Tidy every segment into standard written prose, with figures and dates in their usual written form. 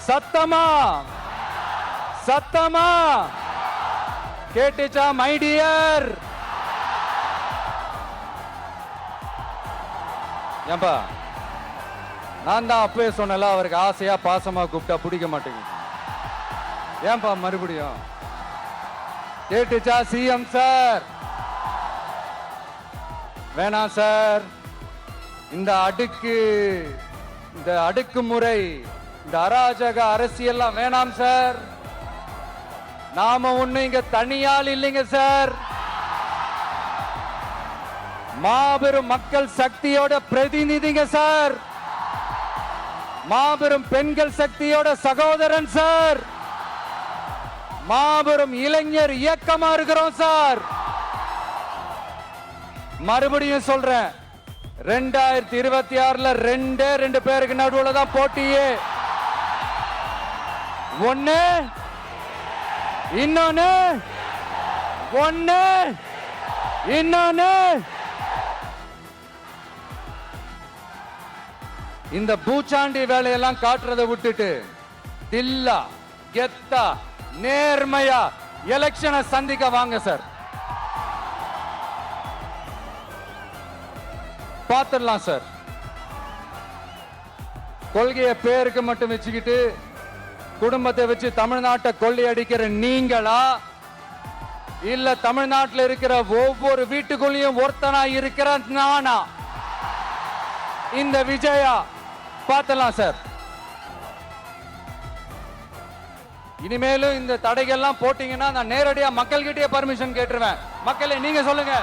சத்தமா சத்தமா கேட்டுச்சா மை டியர்? ஏன்பா நான் தான் அப்பவே சொன்னல, அவருக்கு ஆசையா பாசமா கூப்பிட்டா பிடிக்க மாட்டேங்குது. ஏன்பா மறுபடியும்? கேட்டுச்சா சிஎம் சார்? வேணாம் சார், இந்த அடுக்குமுறை, இந்த அராஜக அரசியல்லாம் வேணாம் சார். நாம ஒண்ணு இங்க தனியால் இல்லைங்க சார், மாபெரும் மக்கள் சக்தியோட பிரதிநிதிங்க சார், மாபெரும் பெண்கள் சக்தியோட சகோதரன் சார், மாபெரும் இளைஞர் இயக்கமா இருக்கிறோம் சார். மறுபடியும் சொல்றேன், 2026ல ரெண்டு பேருக்கு நடுவுல தான் போட்டியே. ஒண்ணு இன்னொன்னு இந்த பூச்சாண்டி வேலையெல்லாம் காட்டுறதை விட்டுட்டு தில்லா கெத்தா நேர்மையா எலெக்ஷனை சந்திக்க வாங்க சார். பார்த்துடலாம் சார். கொள்கையை பேருக்கு மட்டும் வச்சுக்கிட்டு குடும்பத்தை வச்சு தமிழ்நாட்டை கொள்ளையடிக்கிற நீங்களா, இல்ல தமிழ்நாட்டில் இருக்கிற ஒவ்வொரு வீட்டுக்குள்ளேயும் ஒருத்தனா இருக்கிற நானா, இந்த விஜயா? பார்த்துடலாம் சார். இனிமேலும் இந்த தடைகள்லாம் போட்டீங்கன்னா நான் நேரடியா மக்கள்கிட்டயே பர்மிஷன் கேட்டுருவேன். மக்களே நீங்க சொல்லுங்க,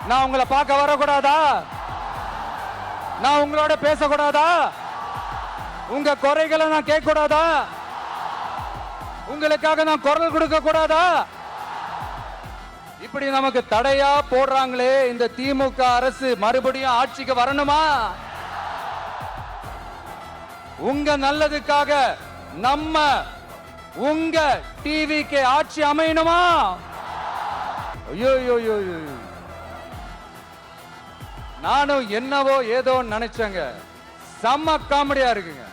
நான் உங்களை பார்க்க வரக்கூடாதா? நான் உங்களோட பேசக்கூடாதா? உங்க குறைகளை நான் கேட்க கூடாதா? உங்களுக்காக நான் குரல் கொடுக்க கூடாதா? இப்படி நமக்கு தடையா போடுறாங்களே, இந்த திமுக அரசு மறுபடியும் ஆட்சிக்கு வரணுமா? உங்க நல்லதுக்காக நம்ம உங்க டிவிக்கு ஆட்சி அமையணுமா? ஐயோ, நானும் என்னவோ ஏதோ நினைச்சேங்க. செம்ம காமெடியா இருக்குங்க.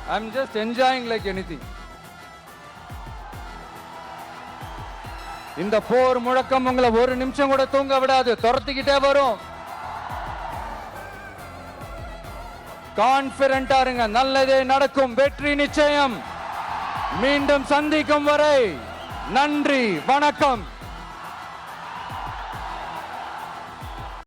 I am just enjoying like anything. இந்த போர் முழக்கம் உங்களை ஒரு நிமிஷம் கூட தூங்க விடாது, துரத்திக்கிட்டே வரும். கான்பிடண்டா இருங்க, நல்லதே நடக்கும், வெற்றி நிச்சயம். மீண்டும் சந்திக்கும் வரை நன்றி, வணக்கம்.